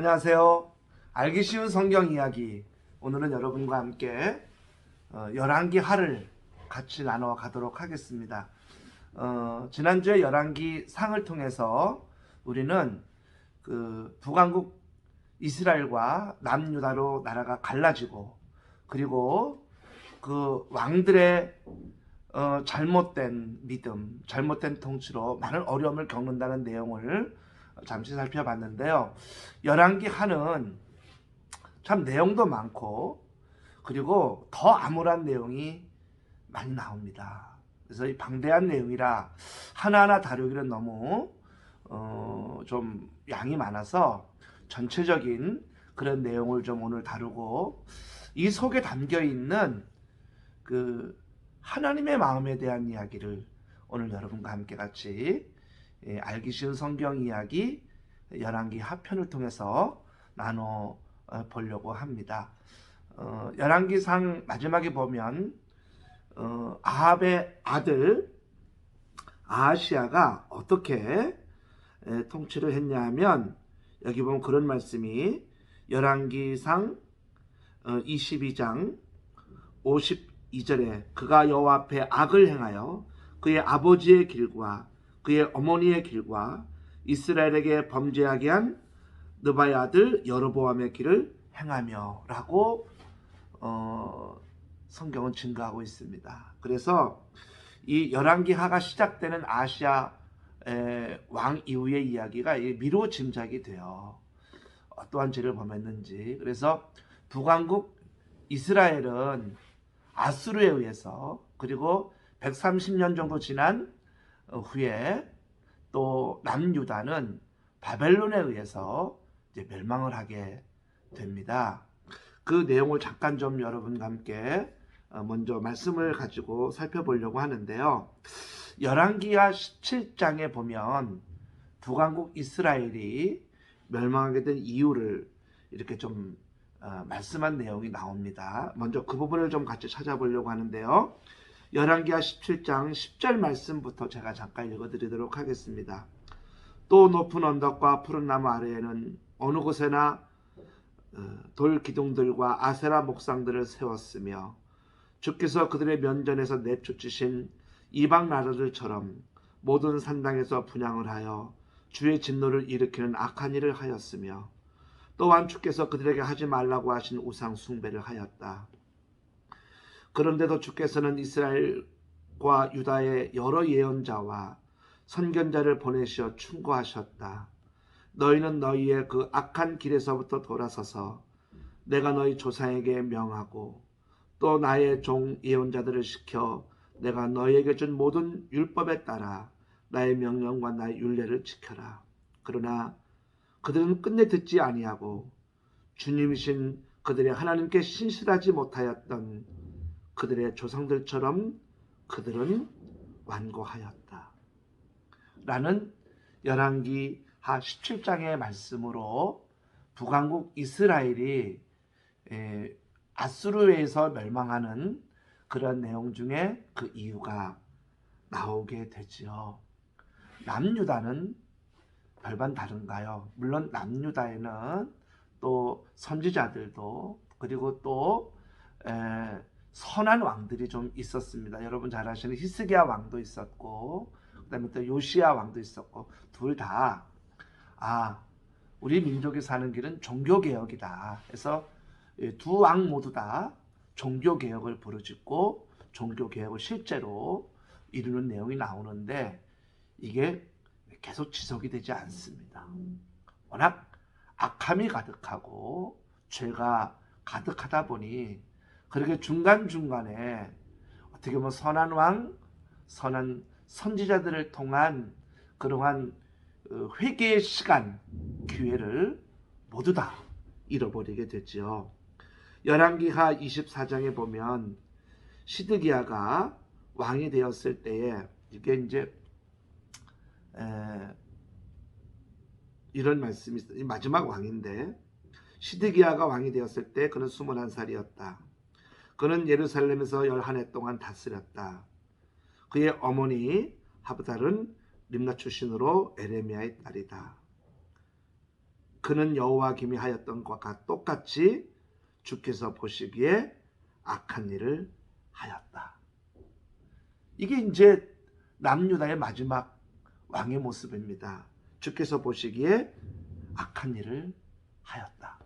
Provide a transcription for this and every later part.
안녕하세요. 알기 쉬운 성경 이야기. 오늘은 여러분과 함께 열왕기 하를 같이 나눠 가도록 하겠습니다. 지난주에 열왕기 상을 통해서 우리는 그 북왕국 이스라엘과 남유다로 나라가 갈라지고, 그리고 그 왕들의 잘못된 믿음, 잘못된 통치로 많은 어려움을 겪는다는 내용을 잠시 살펴봤는데요. 열왕기 하는 참 내용도 많고, 그리고 더 암울한 내용이 많이 나옵니다. 그래서 이 방대한 내용이라 하나하나 다루기는 너무 좀 양이 많아서 전체적인 그런 내용을 좀 오늘 다루고, 이 속에 담겨 있는 그 하나님의 마음에 대한 이야기를 오늘 여러분과 함께 같이 알기 쉬운 성경 이야기 열왕기 하편을 통해서 나눠 보려고 합니다. 열왕기상 마지막에 보면 아합의 아들 아하시아가 어떻게 통치를 했냐 하면, 여기 보면 그런 말씀이 열왕기상 22장 52절에 그가 여호와 앞에 악을 행하여 그의 아버지의 길과 그의 어머니의 길과 이스라엘에게 범죄하게 한 느바의 아들 여로보암의 길을 행하며 라고 성경은 증거하고 있습니다. 그래서 이 열왕기하가 시작되는 아시아 왕 이후의 이야기가 미로 짐작이 돼요. 어떠한 죄를 범했는지. 그래서 북왕국 이스라엘은 아수르에 의해서, 그리고 130년 정도 지난 후에 또 남유다는 바벨론에 의해서 이제 멸망을 하게 됩니다. 그 내용을 잠깐 좀 여러분과 함께 먼저 말씀을 가지고 살펴보려고 하는데요. 열왕기하 17장에 보면 북왕국 이스라엘이 멸망하게 된 이유를 이렇게 좀 말씀한 내용이 나옵니다. 먼저 그 부분을 좀 같이 찾아보려고 하는데요. 열왕기하 17장 10절 말씀부터 제가 잠깐 읽어드리도록 하겠습니다. 또 높은 언덕과 푸른 나무 아래에는 어느 곳에나 돌 기둥들과 아세라 목상들을 세웠으며, 주께서 그들의 면전에서 내쫓으신 이방 나라들처럼 모든 산당에서 분향을 하여 주의 진노를 일으키는 악한 일을 하였으며, 또한 주께서 그들에게 하지 말라고 하신 우상 숭배를 하였다. 그런데도 주께서는 이스라엘과 유다의 여러 예언자와 선견자를 보내시어 충고하셨다. 너희는 너희의 그 악한 길에서부터 돌아서서 내가 너희 조상에게 명하고 또 나의 종 예언자들을 시켜 내가 너희에게 준 모든 율법에 따라 나의 명령과 나의 율례를 지켜라. 그러나 그들은 끝내 듣지 아니하고 주님이신 그들의 하나님께 신실하지 못하였던 그들의 조상들처럼 그들은 완고하였다. 라는 열왕기하 17장의 말씀으로 북왕국 이스라엘이 아수르에서 멸망하는 그런 내용 중에 그 이유가 나오게 되지요. 남유다는 별반 다른가요? 물론 남유다에는 또 선지자들도, 그리고 또 선한 왕들이 좀 있었습니다. 여러분 잘 아시는 히스기야 왕도 있었고, 그 다음에 또 요시야 왕도 있었고, 둘 다 우리 민족이 사는 길은 종교개혁이다 해서 두 왕 모두 다 종교개혁을 부르짖고 종교개혁을 실제로 이루는 내용이 나오는데, 이게 계속 지속이 되지 않습니다. 워낙 악함이 가득하고 죄가 가득하다 보니 그렇게 중간중간에 어떻게 보면 선한 왕, 선한 선지자들을 통한 그러한 회개의 시간, 기회를 모두 다 잃어버리게 됐죠. 열왕기하 24장에 보면 시드기야가 왕이 되었을 때에, 이게 이제 이런 말씀이 있어요. 마지막 왕인데, 시드기야가 왕이 되었을 때 그는 21살이었다. 그는 예루살렘에서 11해 동안 다스렸다. 그의 어머니 하브달은 림나 출신으로 에레미야의 딸이다. 그는 여호와 김이 하였던 것과 똑같이 주께서 보시기에 악한 일을 하였다. 이게 이제 남유다의 마지막 왕의 모습입니다. 주께서 보시기에 악한 일을 하였다.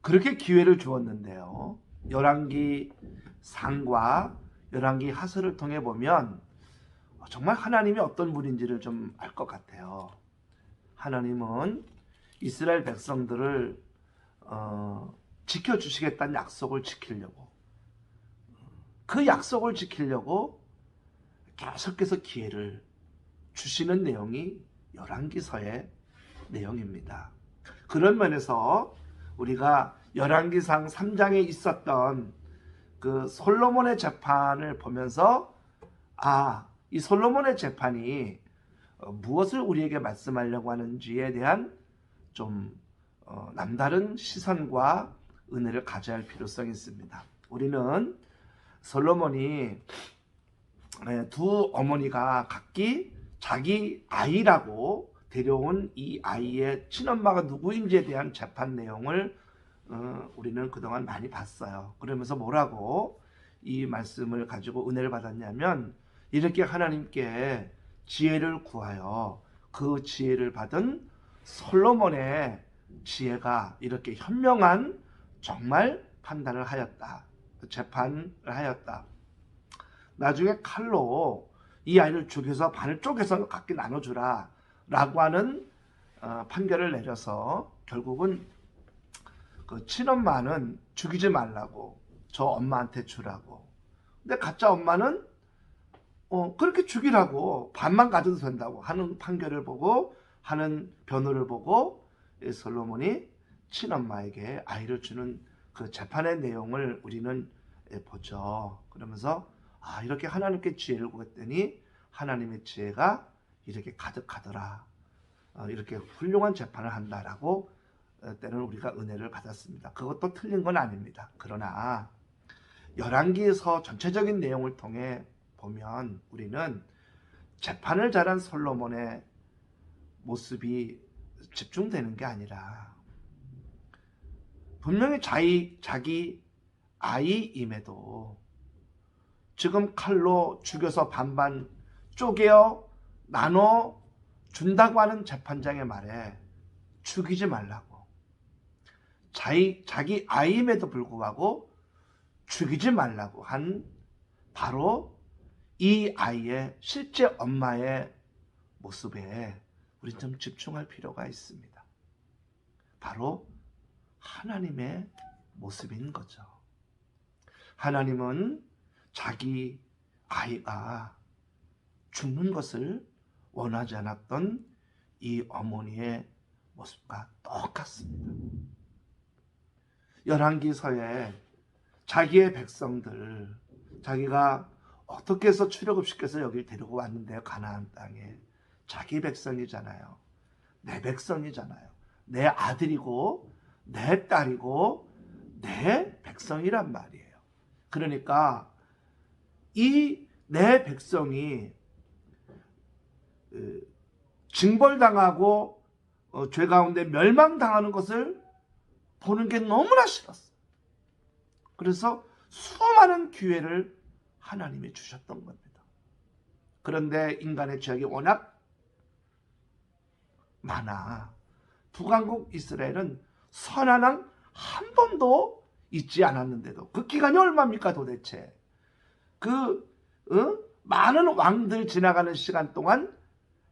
그렇게 기회를 주었는데요. 열왕기 상과 열왕기 하서를 통해 보면 정말 하나님이 어떤 분인지를 좀 알 것 같아요. 하나님은 이스라엘 백성들을 지켜주시겠다는 약속을 지키려고, 그 약속을 지키려고 계속해서 기회를 주시는 내용이 열왕기서의 내용입니다. 그런 면에서 우리가 열왕기상 3장에 있었던 그 솔로몬의 재판을 보면서 이 솔로몬의 재판이 무엇을 우리에게 말씀하려고 하는지에 대한 좀 남다른 시선과 은혜를 가져야 할 필요성이 있습니다. 우리는 솔로몬이 두 어머니가 각기 자기 아이라고 데려온 이 아이의 친엄마가 누구인지에 대한 재판 내용을 우리는 그동안 많이 봤어요. 그러면서 뭐라고 이 말씀을 가지고 은혜를 받았냐면, 이렇게 하나님께 지혜를 구하여 그 지혜를 받은 솔로몬의 지혜가 이렇게 현명한 정말 판단을 하였다. 재판을 하였다. 나중에 칼로 이 아이를 죽여서 반을 쪼개서 각기 나눠주라 라고 하는 판결을 내려서 결국은 그 친엄마는 죽이지 말라고 저 엄마한테 주라고, 근데 가짜 엄마는 그렇게 죽이라고 반만 가져도 된다고 하는 판결을 보고, 하는 변호를 보고 솔로몬이 친엄마에게 아이를 주는 그 재판의 내용을 우리는 보죠. 그러면서 이렇게 하나님께 지혜를 구했더니 하나님의 지혜가 이렇게 가득하더라, 이렇게 훌륭한 재판을 한다라고 때는 우리가 은혜를 받았습니다. 그것도 틀린 건 아닙니다. 그러나 열왕기에서 전체적인 내용을 통해 보면 우리는 재판을 잘한 솔로몬의 모습이 집중되는 게 아니라, 분명히 자기 아이임에도 지금 칼로 죽여서 반반 쪼개어 나눠 준다고 하는 재판장의 말에 죽이지 말라고, 자기 아이임에도 불구하고 죽이지 말라고 한 바로 이 아이의 실제 엄마의 모습에 우리 좀 집중할 필요가 있습니다. 바로 하나님의 모습인 거죠. 하나님은 자기 아이가 죽는 것을 원하지 않았던 이 어머니의 모습과 똑같습니다. 열왕기서에 자기의 백성들, 자기가 어떻게 해서 출애굽시켜서 여길 데리고 왔는데요. 가나안 땅에 자기 백성이잖아요. 내 백성이잖아요. 내 아들이고 내 딸이고 내 백성이란 말이에요. 그러니까 이 내 백성이 징벌당하고 죄 가운데 멸망당하는 것을 보는 게 너무나 싫었어요. 그래서 수많은 기회를 하나님이 주셨던 겁니다. 그런데 인간의 죄악이 워낙 많아 북왕국 이스라엘은 선한 왕 한 번도 있지 않았는데도, 그 기간이 얼마입니까 도대체? 많은 왕들 지나가는 시간 동안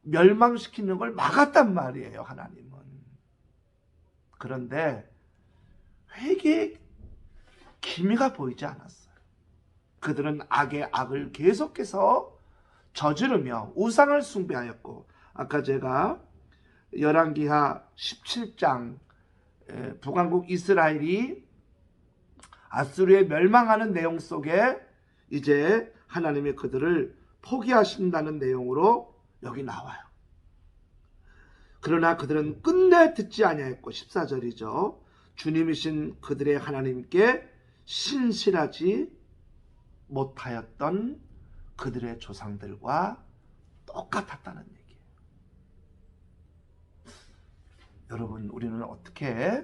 멸망시키는 걸 막았단 말이에요, 하나님은. 그런데 회개의 기미가 보이지 않았어요. 그들은 악의 악을 계속해서 저지르며 우상을 숭배하였고, 아까 제가 열왕기하 17장 북왕국 이스라엘이 아수르에 멸망하는 내용 속에 이제 하나님이 그들을 포기하신다는 내용으로 여기 나와요. 그러나 그들은 끝내 듣지 아니하였고, 14절이죠. 주님이신 그들의 하나님께 신실하지 못하였던 그들의 조상들과 똑같았다는 얘기예요. 여러분, 우리는 어떻게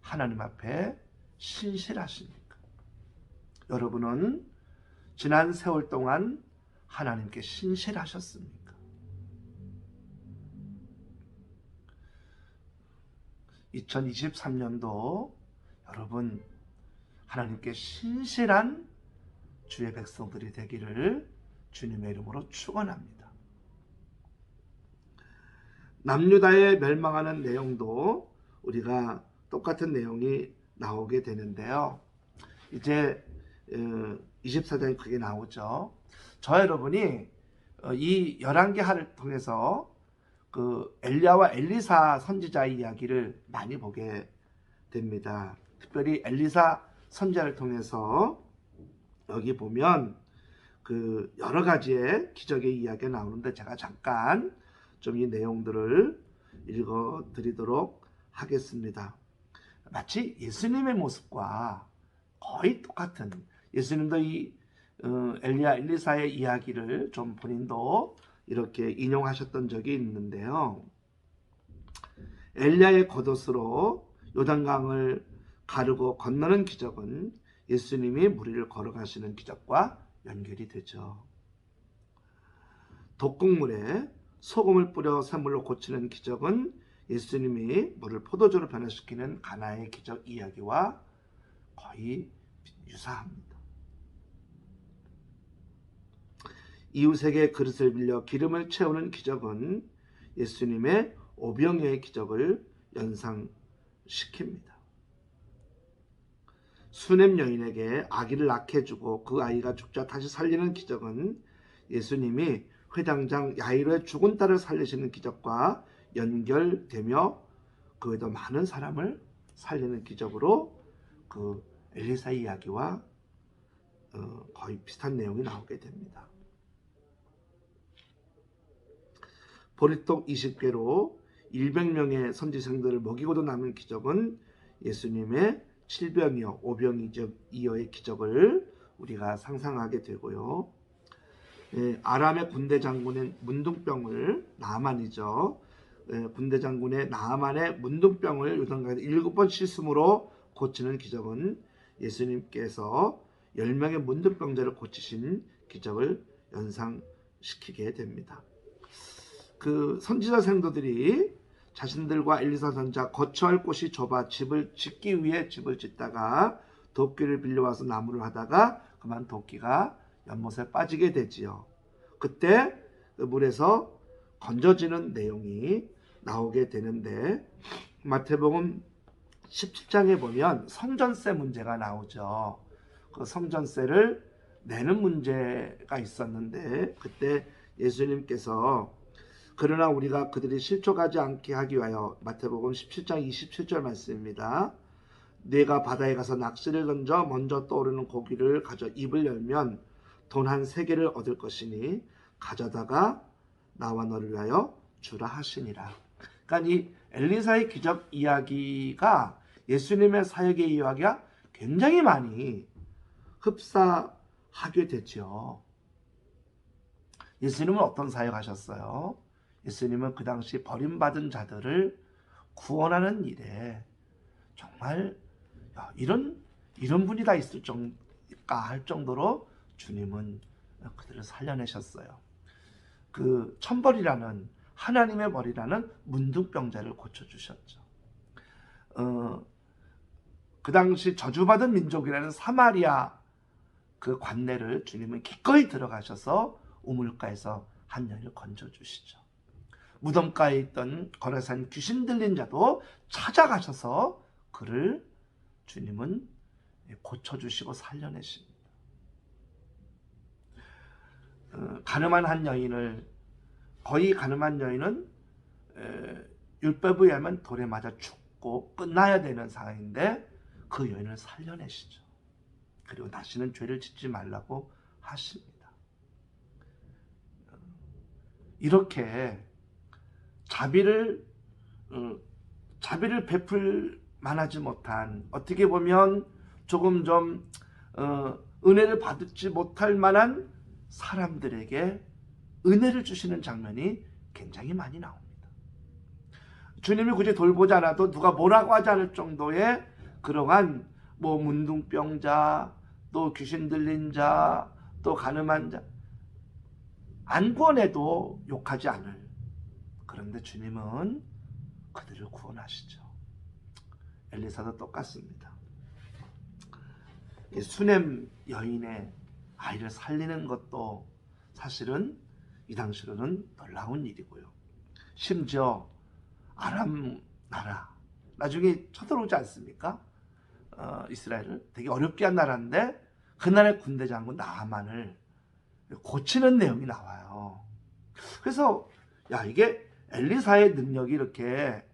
하나님 앞에 신실하십니까? 여러분은 지난 세월 동안 하나님께 신실하셨습니까? 2023년도 여러분, 하나님께 신실한 주의 백성들이 되기를 주님의 이름으로 축원합니다. 남유다의 멸망하는 내용도 우리가 똑같은 내용이 나오게 되는데요. 이제 24장이 크게 나오죠. 저 여러분이 이 11개 하를 통해서 그 엘리야와 엘리사 선지자의 이야기를 많이 보게 됩니다. 특별히 엘리사 선지자를 통해서 여기 보면 그 여러 가지의 기적의 이야기가 나오는데 제가 잠깐 좀 이 내용들을 읽어 드리도록 하겠습니다. 마치 예수님의 모습과 거의 똑같은, 예수님도 이 엘리야 엘리사의 이야기를 좀 본인도 이렇게 인용하셨던 적이 있는데요. 엘리야의 겉옷으로 요단강을 가르고 건너는 기적은 예수님이 물 위를 걸어가시는 기적과 연결이 되죠. 독극물에 소금을 뿌려 샘물로 고치는 기적은 예수님이 물을 포도주로 변화시키는 가나의 기적 이야기와 거의 유사합니다. 이웃에게 그릇을 빌려 기름을 채우는 기적은 예수님의 오병이어의 기적을 연상시킵니다. 수넴 여인에게 아기를 낳게 해주고 그 아이가 죽자 다시 살리는 기적은 예수님이 회당장 야이로의 죽은 딸을 살리시는 기적과 연결되며 그 외에도 많은 사람을 살리는 기적으로 그 엘리사 이야기와 거의 비슷한 내용이 나오게 됩니다. 보리떡 20개로 100명의 선지생들을 먹이고도 남은 기적은 예수님의 7병이어 5병이어의 기적을 우리가 상상하게 되고요. 아람의 군대 장군의 문둥병을, 나아만이죠. 군대 장군의 나아만의 문둥병을 요단강에서 7번 씻음으로 고치는 기적은 예수님께서 10명의 문둥병자를 고치신 기적을 연상시키게 됩니다. 그 선지자 생도들이 자신들과 엘리사 선지자 거처할 곳이 좁아 집을 짓기 위해 집을 짓다가 도끼를 빌려와서 나무를 하다가 그만 도끼가 연못에 빠지게 되지요. 그때 그 물에서 건져지는 내용이 나오게 되는데, 마태복음 17장에 보면 성전세 문제가 나오죠. 그 성전세를 내는 문제가 있었는데, 그때 예수님께서 그러나 우리가 그들이 실족하지 않게 하기 위하여, 마태복음 17장 27절 말씀입니다. 네가 바다에 가서 낚시를 던져 먼저 떠오르는 고기를 가져 입을 열면 돈 한 3개를 얻을 것이니 가져다가 나와 너를 위하여 주라 하시니라. 그러니까 이 엘리사의 기적 이야기가 예수님의 사역의 이야기가 굉장히 많이 흡사하게 되죠. 예수님은 어떤 사역하셨어요? 예수님은 그 당시 버림받은 자들을 구원하는 일에 정말 이런 분이 다 있을까 할 정도로 주님은 그들을 살려내셨어요. 그 천벌이라는, 하나님의 벌이라는 문둥병자를 고쳐주셨죠. 그 당시 저주받은 민족이라는 사마리아 그 관내를 주님은 기꺼이 들어가셔서 우물가에서 한 여인을 건져주시죠. 무덤가에 있던 거라산 귀신 들린 자도 찾아가셔서 그를 주님은 고쳐주시고 살려내십니다. 가늠한 한 여인을, 거의 가늠한 여인은 율법에 의하면 돌에 맞아 죽고 끝나야 되는 상황인데 그 여인을 살려내시죠. 그리고 다시는 죄를 짓지 말라고 하십니다. 이렇게 자비를 베풀 만하지 못한, 어떻게 보면 조금 좀 은혜를 받지 못할 만한 사람들에게 은혜를 주시는 장면이 굉장히 많이 나옵니다. 주님이 굳이 돌보지 않아도 누가 뭐라고 하지 않을 정도의 그러한 뭐 문둥병자, 또 귀신 들린 자, 또 가늠한 자, 안 구원해도 욕하지 않을. 그런데 주님은 그들을 구원하시죠. 엘리사도 똑같습니다. 수넴 여인의 아이를 살리는 것도 사실은 이 당시로는 놀라운 일이고요. 심지어 아람 나라, 나중에 쳐들어오지 않습니까? 이스라엘을 되게 어렵게 한 나라인데 그 나라의 군대 장군 나하만을 고치는 내용이 나와요. 그래서 야, 이게 엘리사의 능력이 이렇게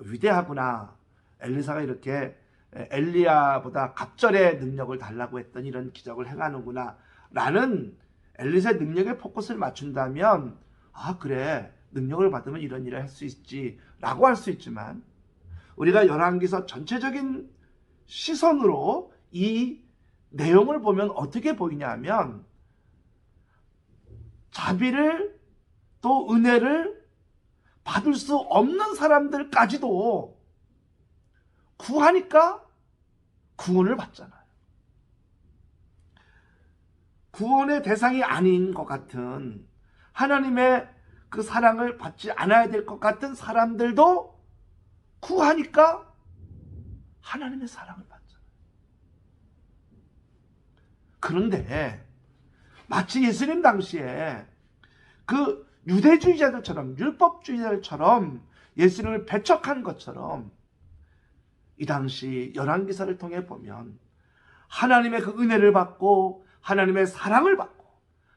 위대하구나. 엘리사가 이렇게 엘리야보다 갑절의 능력을 달라고 했더니 이런 기적을 행하는구나 라는 엘리사의 능력에 포커스를 맞춘다면, 아 그래, 능력을 받으면 이런 일을 할 수 있지 라고 할 수 있지만, 우리가 열왕기서 전체적인 시선으로 이 내용을 보면 어떻게 보이냐 하면, 자비를 또 은혜를 받을 수 없는 사람들까지도 구하니까 구원을 받잖아요. 구원의 대상이 아닌 것 같은, 하나님의 그 사랑을 받지 않아야 될 것 같은 사람들도 구하니까 하나님의 사랑을 받잖아요. 그런데 마치 예수님 당시에 그 유대주의자들처럼, 율법주의자들처럼 예수님을 배척한 것처럼, 이 당시 열왕기사를 통해 보면 하나님의 그 은혜를 받고 하나님의 사랑을 받고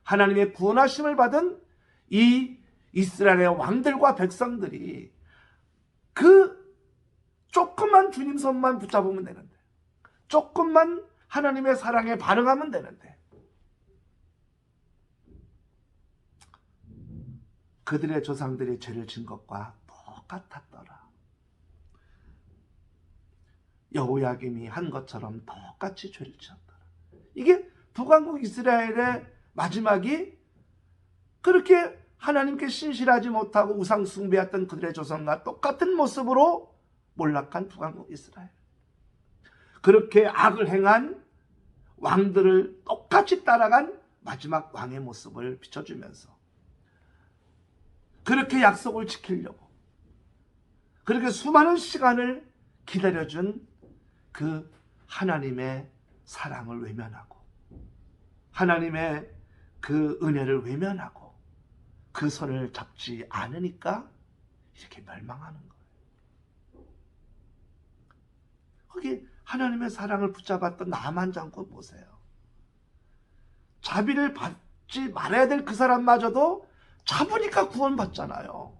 하나님의 구원하심을 받은 이 이스라엘의 왕들과 백성들이 그 조금만 주님 손만 붙잡으면 되는데, 조금만 하나님의 사랑에 반응하면 되는데, 그들의 조상들이 죄를 진 것과 똑같았더라. 여호야김이 한 것처럼 똑같이 죄를 지었더라. 이게 북왕국 이스라엘의 마지막이 그렇게 하나님께 신실하지 못하고 우상 숭배했던 그들의 조상과 똑같은 모습으로 몰락한 북왕국 이스라엘. 그렇게 악을 행한 왕들을 똑같이 따라간 마지막 왕의 모습을 비춰주면서, 그렇게 약속을 지키려고 그렇게 수많은 시간을 기다려준 그 하나님의 사랑을 외면하고 하나님의 그 은혜를 외면하고 그 손을 잡지 않으니까 이렇게 멸망하는 거예요. 거기 하나님의 사랑을 붙잡았던 나만 장군 보세요. 자비를 받지 말아야 될 그 사람마저도 잡으니까 구원받잖아요.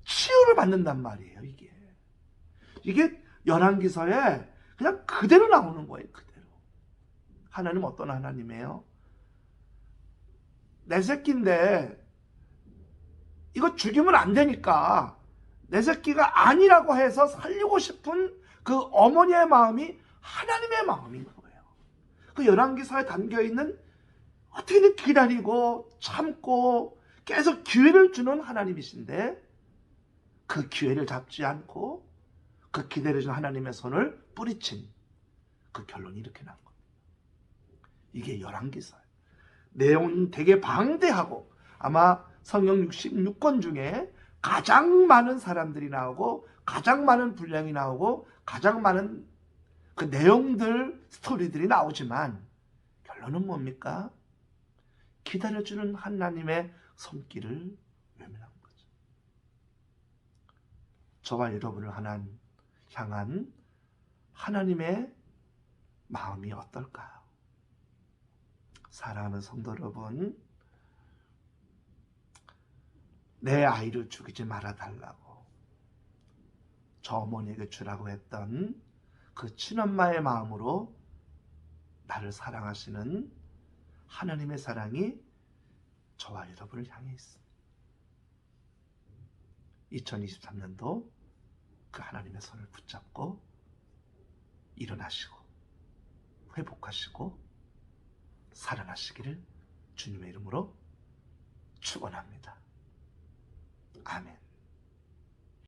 치유를 받는단 말이에요. 이게 열왕기서에 그냥 그대로 나오는 거예요. 그대로. 하나님 어떤 하나님이에요? 내 새끼인데 이거 죽이면 안 되니까 내 새끼가 아니라고 해서 살리고 싶은 그 어머니의 마음이 하나님의 마음인 거예요. 그 열왕기서에 담겨있는, 어떻게든 기다리고 참고 계속 기회를 주는 하나님이신데, 그 기회를 잡지 않고 그 기다려준 하나님의 손을 뿌리친 그 결론이 이렇게 난 겁니다. 이게 열왕기서예요. 내용은 되게 방대하고 아마 성경 66권 중에 가장 많은 사람들이 나오고 가장 많은 분량이 나오고 가장 많은 그 내용들, 스토리들이 나오지만 결론은 뭡니까? 기다려주는 하나님의 손길을 외면한 거죠. 저와 여러분을 향한 하나님의 마음이 어떨까요? 사랑하는 성도 여러분, 내 아이를 죽이지 말아달라고 저 어머니에게 주라고 했던 그 친엄마의 마음으로 나를 사랑하시는 하나님의 사랑이 저와 여러분을 향해 있습니다. 2023년도 그 하나님의 손을 붙잡고 일어나시고 회복하시고 살아나시기를 주님의 이름으로 축원합니다. 아멘.